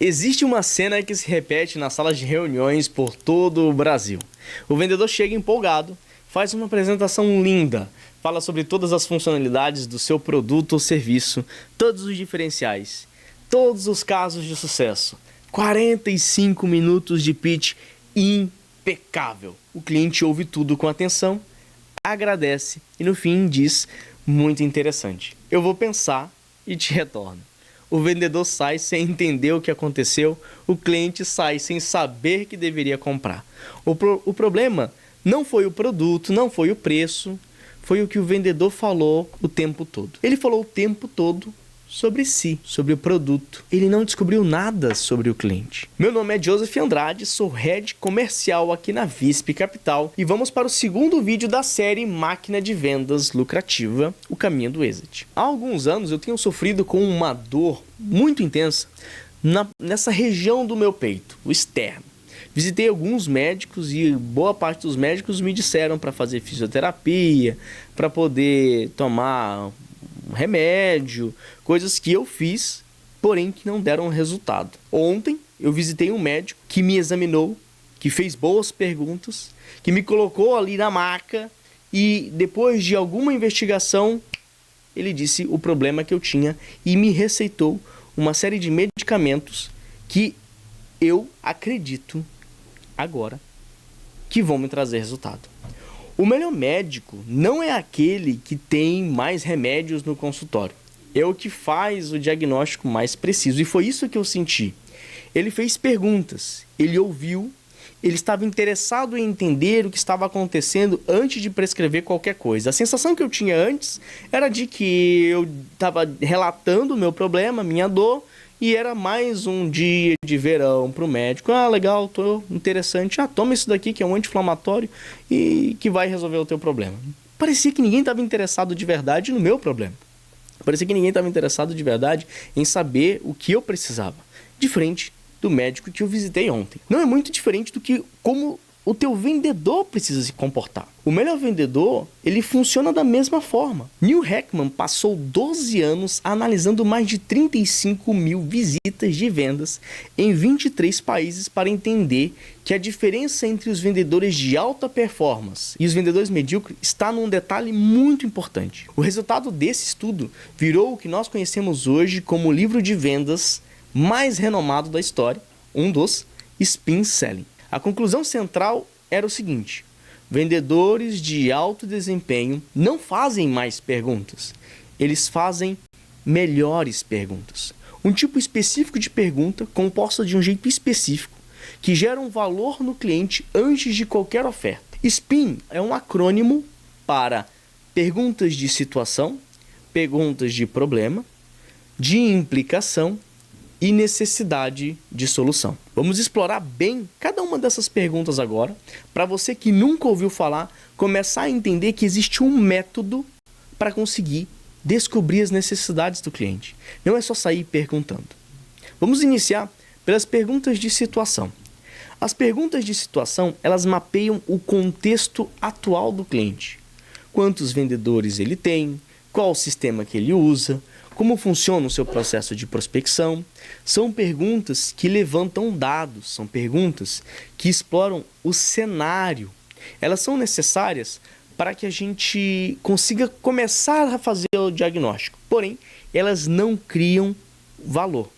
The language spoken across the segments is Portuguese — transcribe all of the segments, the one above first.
Existe uma cena que se repete nas salas de reuniões por todo o Brasil. O vendedor chega empolgado, faz uma apresentação linda, fala sobre todas as funcionalidades do seu produto ou serviço, todos os diferenciais, todos os casos de sucesso. 45 minutos de pitch impecável. O cliente ouve tudo com atenção, agradece e no fim diz: muito interessante. Eu vou pensar e te retorno. O vendedor sai sem entender o que aconteceu, o cliente sai sem saber que deveria comprar. O problema não foi o produto, não foi o preço, foi o que o vendedor falou o tempo todo. Ele falou o tempo todo sobre si, sobre o produto. Ele não descobriu nada sobre o cliente. Meu nome é Joseph Andrade, sou Head Comercial aqui na Visp Capital e vamos para o segundo vídeo da série Máquina de Vendas Lucrativa, o caminho do êxito. Há alguns anos eu tenho sofrido com uma dor muito intensa nessa região do meu peito, o externo. Visitei alguns médicos e boa parte dos médicos me disseram para fazer fisioterapia, para poder tomar remédio, coisas que eu fiz, porém que não deram resultado. Ontem eu visitei um médico que me examinou, que fez boas perguntas, que me colocou ali na maca e depois de alguma investigação, ele disse o problema que eu tinha e me receitou uma série de medicamentos que eu acredito agora que vão me trazer resultado. O melhor médico não é aquele que tem mais remédios no consultório. É o que faz o diagnóstico mais preciso. E foi isso que eu senti. Ele fez perguntas, ele ouviu, ele estava interessado em entender o que estava acontecendo antes de prescrever qualquer coisa. A sensação que eu tinha antes era de que eu estava relatando o meu problema, minha dor, e era mais um dia de verão para o médico. Ah, legal, tô interessante. Ah, toma isso daqui que é um anti-inflamatório e que vai resolver o teu problema. Parecia que ninguém estava interessado de verdade no meu problema. Parecia que ninguém estava interessado de verdade em saber o que eu precisava. Diferente do médico que eu visitei ontem. Não é muito diferente do que como o teu vendedor precisa se comportar. O melhor vendedor, ele funciona da mesma forma. Neil Heckman passou 12 anos analisando mais de 35 mil visitas de vendas em 23 países para entender que a diferença entre os vendedores de alta performance e os vendedores medíocres está num detalhe muito importante. O resultado desse estudo virou o que nós conhecemos hoje como o livro de vendas mais renomado da história, um dos Spin Selling. A conclusão central era o seguinte: vendedores de alto desempenho não fazem mais perguntas, eles fazem melhores perguntas. Um tipo específico de pergunta composta de um jeito específico que gera um valor no cliente antes de qualquer oferta. SPIN é um acrônimo para perguntas de situação, perguntas de problema, de implicação e necessidade de solução. Vamos explorar bem cada uma dessas perguntas agora, para você que nunca ouviu falar, começar a entender que existe um método para conseguir descobrir as necessidades do cliente. Não é só sair perguntando. Vamos iniciar pelas perguntas de situação. As perguntas de situação, elas mapeiam o contexto atual do cliente. Quantos vendedores ele tem, qual o sistema que ele usa, como funciona o seu processo de prospecção. São perguntas que levantam dados, são perguntas que exploram o cenário. Elas são necessárias para que a gente consiga começar a fazer o diagnóstico. Porém, elas não criam valor.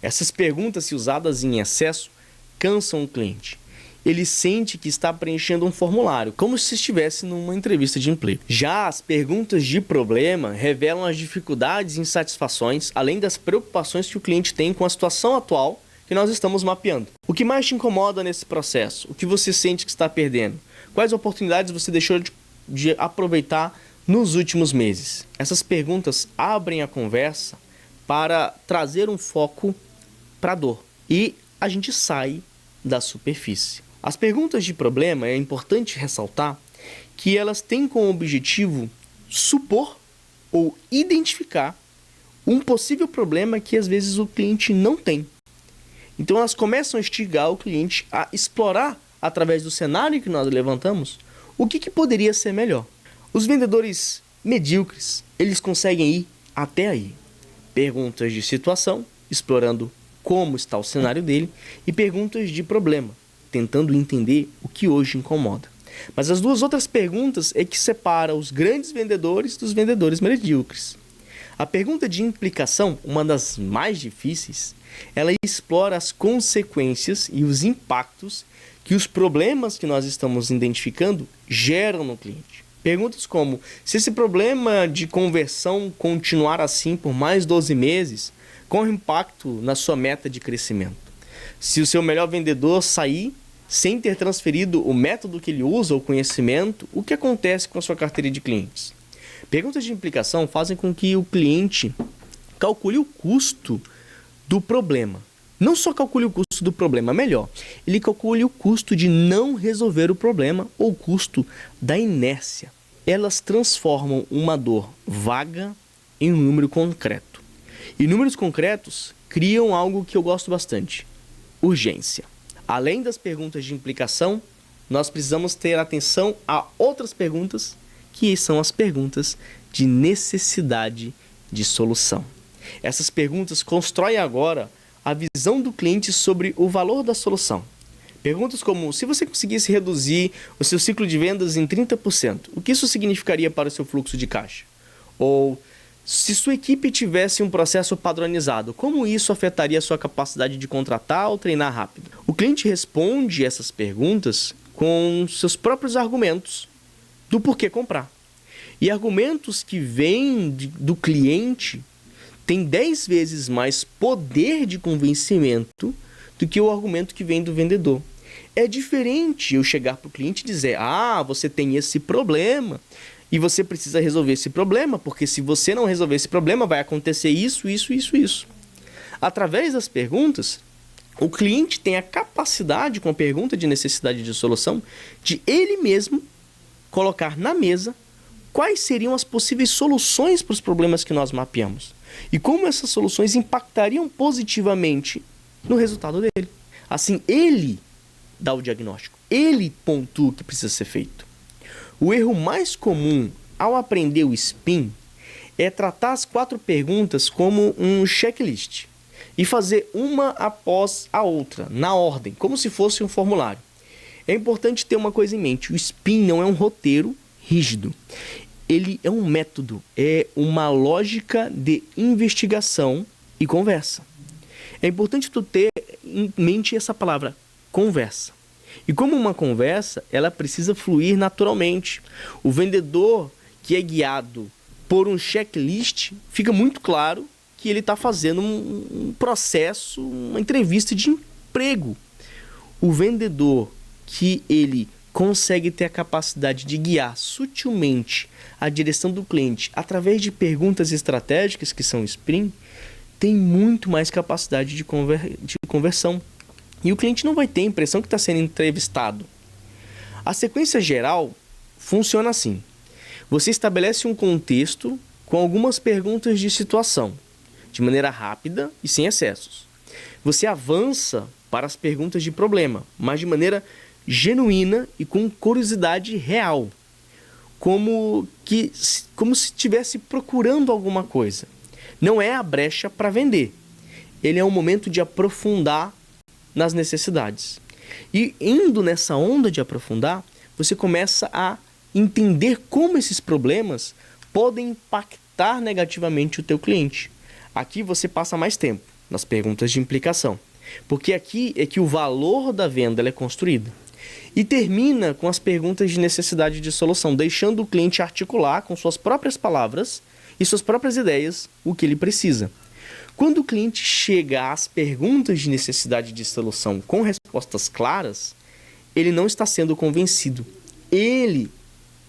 Essas perguntas, se usadas em excesso, cansam o cliente. Ele sente que está preenchendo um formulário, como se estivesse numa entrevista de emprego. Já as perguntas de problema revelam as dificuldades e insatisfações, além das preocupações que o cliente tem com a situação atual que nós estamos mapeando. O que mais te incomoda nesse processo? O que você sente que está perdendo? Quais oportunidades você deixou de aproveitar nos últimos meses? Essas perguntas abrem a conversa para trazer um foco para a dor e a gente sai da superfície. As perguntas de problema, é importante ressaltar que elas têm como objetivo supor ou identificar um possível problema que às vezes o cliente não tem. Então elas começam a instigar o cliente a explorar, através do cenário que nós levantamos, o que poderia ser melhor. Os vendedores medíocres, eles conseguem ir até aí. Perguntas de situação, explorando como está o cenário dele, e perguntas de problema, tentando entender o que hoje incomoda. Mas as duas outras perguntas é que separa os grandes vendedores dos vendedores medíocres. A pergunta de implicação, uma das mais difíceis, ela explora as consequências e os impactos que os problemas que nós estamos identificando geram no cliente. Perguntas como: se esse problema de conversão continuar assim por mais 12 meses, qual o impacto na sua meta de crescimento? Se o seu melhor vendedor sair sem ter transferido o método que ele usa, o conhecimento, o que acontece com a sua carteira de clientes? Perguntas de implicação fazem com que o cliente calcule o custo do problema. Não só calcule o custo do problema, melhor, ele calcule o custo de não resolver o problema ou o custo da inércia. Elas transformam uma dor vaga em um número concreto. E números concretos criam algo que eu gosto bastante: urgência. Além das perguntas de implicação, nós precisamos ter atenção a outras perguntas, que são as perguntas de necessidade de solução. Essas perguntas constroem agora a visão do cliente sobre o valor da solução. Perguntas como: se você conseguisse reduzir o seu ciclo de vendas em 30%, o que isso significaria para o seu fluxo de caixa? Ou: se sua equipe tivesse um processo padronizado, como isso afetaria a sua capacidade de contratar ou treinar rápido? O cliente responde essas perguntas com seus próprios argumentos do porquê comprar. E argumentos que vêm do cliente têm 10 vezes mais poder de convencimento do que o argumento que vem do vendedor. É diferente eu chegar para o cliente e dizer: você tem esse problema e você precisa resolver esse problema, porque se você não resolver esse problema, vai acontecer isso, isso, isso, isso. Através das perguntas, o cliente tem a capacidade, com a pergunta de necessidade de solução, de ele mesmo colocar na mesa quais seriam as possíveis soluções para os problemas que nós mapeamos e como essas soluções impactariam positivamente no resultado dele. Assim, ele dá o diagnóstico, ele pontua o que precisa ser feito. O erro mais comum ao aprender o SPIN é tratar as 4 perguntas como um checklist e fazer uma após a outra, na ordem, como se fosse um formulário. É importante ter uma coisa em mente: o SPIN não é um roteiro rígido. Ele é um método, é uma lógica de investigação e conversa. É importante tu ter em mente essa palavra, conversa. E como uma conversa, ela precisa fluir naturalmente. O vendedor que é guiado por um checklist, fica muito claro que ele está fazendo um processo, uma entrevista de emprego. O vendedor que ele consegue ter a capacidade de guiar sutilmente a direção do cliente através de perguntas estratégicas, que são SPIN, tem muito mais capacidade de conversão. E o cliente não vai ter a impressão que está sendo entrevistado. A sequência geral funciona assim: você estabelece um contexto com algumas perguntas de situação, de maneira rápida e sem excessos. Você avança para as perguntas de problema, mas de maneira genuína e com curiosidade real, como se estivesse procurando alguma coisa. Não é a brecha para vender, ele é um momento de aprofundar nas necessidades. E indo nessa onda de aprofundar, você começa a entender como esses problemas podem impactar negativamente o teu cliente. Aqui você passa mais tempo nas perguntas de implicação, porque aqui é que o valor da venda é construído. E termina com as perguntas de necessidade de solução, deixando o cliente articular com suas próprias palavras e suas próprias ideias o que ele precisa. Quando o cliente chega às perguntas de necessidade de solução com respostas claras, ele não está sendo convencido, ele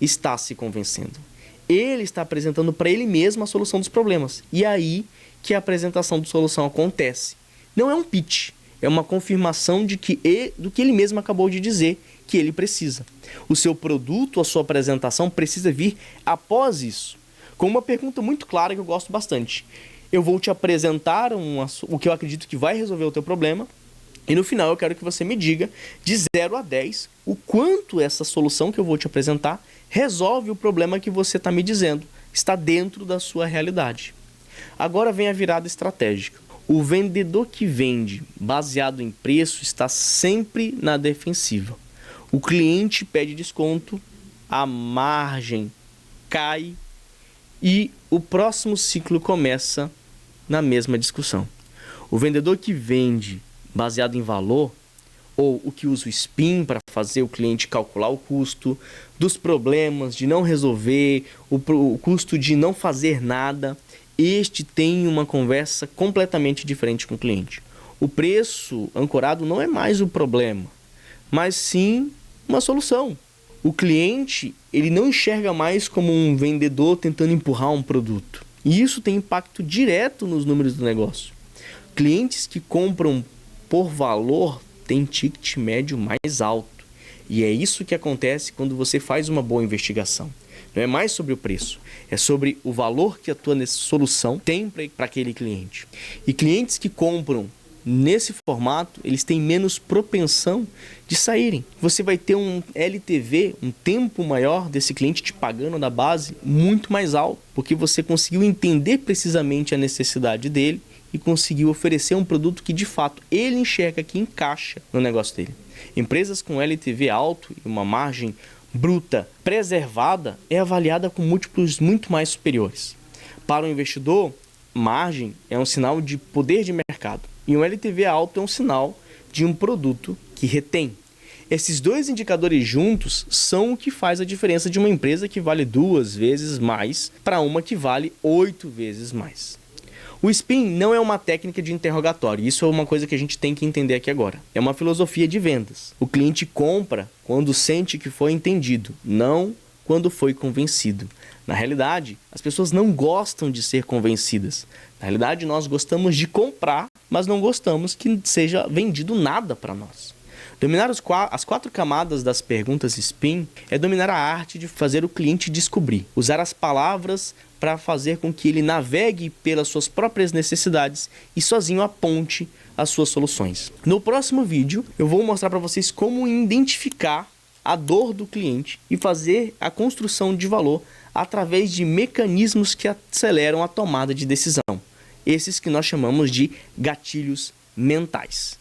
está se convencendo. Ele está apresentando para ele mesmo a solução dos problemas. E é aí que a apresentação de solução acontece. Não é um pitch, é uma confirmação do que ele mesmo acabou de dizer que ele precisa. O seu produto, a sua apresentação precisa vir após isso, com uma pergunta muito clara que eu gosto bastante. Eu vou te apresentar o que eu acredito que vai resolver o teu problema, e no final eu quero que você me diga, de 0 a 10, o quanto essa solução que eu vou te apresentar resolve o problema que você está me dizendo, está dentro da sua realidade. Agora vem a virada estratégica. O vendedor que vende baseado em preço está sempre na defensiva. O cliente pede desconto, a margem cai e o próximo ciclo começa na mesma discussão. O vendedor que vende baseado em valor, ou o que usa o SPIN para fazer o cliente calcular o custo dos problemas de não resolver, o custo de não fazer nada, este tem uma conversa completamente diferente com o cliente. O preço ancorado não é mais o problema, mas sim uma solução. O cliente, ele não enxerga mais como um vendedor tentando empurrar um produto. E isso tem impacto direto nos números do negócio. Clientes que compram por valor têm ticket médio mais alto. E é isso que acontece quando você faz uma boa investigação. Não é mais sobre o preço, é sobre o valor que a tua solução tem para aquele cliente. E clientes que compram nesse formato, eles têm menos propensão de saírem. Você vai ter um LTV, um tempo maior desse cliente te pagando da base muito mais alto, porque você conseguiu entender precisamente a necessidade dele e conseguiu oferecer um produto que de fato ele enxerga que encaixa no negócio dele. Empresas com LTV alto e uma margem bruta preservada é avaliada com múltiplos muito mais superiores. Para o investidor, margem é um sinal de poder de mercado e um LTV alto é um sinal de um produto que retém. Esses dois indicadores juntos são o que faz a diferença de uma empresa que vale 2 vezes mais para uma que vale 8 vezes mais. O SPIN não é uma técnica de interrogatório, isso é uma coisa que a gente tem que entender aqui agora. É uma filosofia de vendas. O cliente compra quando sente que foi entendido, não quando foi convencido. Na realidade, as pessoas não gostam de ser convencidas. Na realidade, nós gostamos de comprar, mas não gostamos que seja vendido nada para nós. Dominar as 4 camadas das perguntas SPIN é dominar a arte de fazer o cliente descobrir, usar as palavras para fazer com que ele navegue pelas suas próprias necessidades e sozinho aponte as suas soluções. No próximo vídeo, eu vou mostrar para vocês como identificar a dor do cliente e fazer a construção de valor através de mecanismos que aceleram a tomada de decisão. Esses que nós chamamos de gatilhos mentais.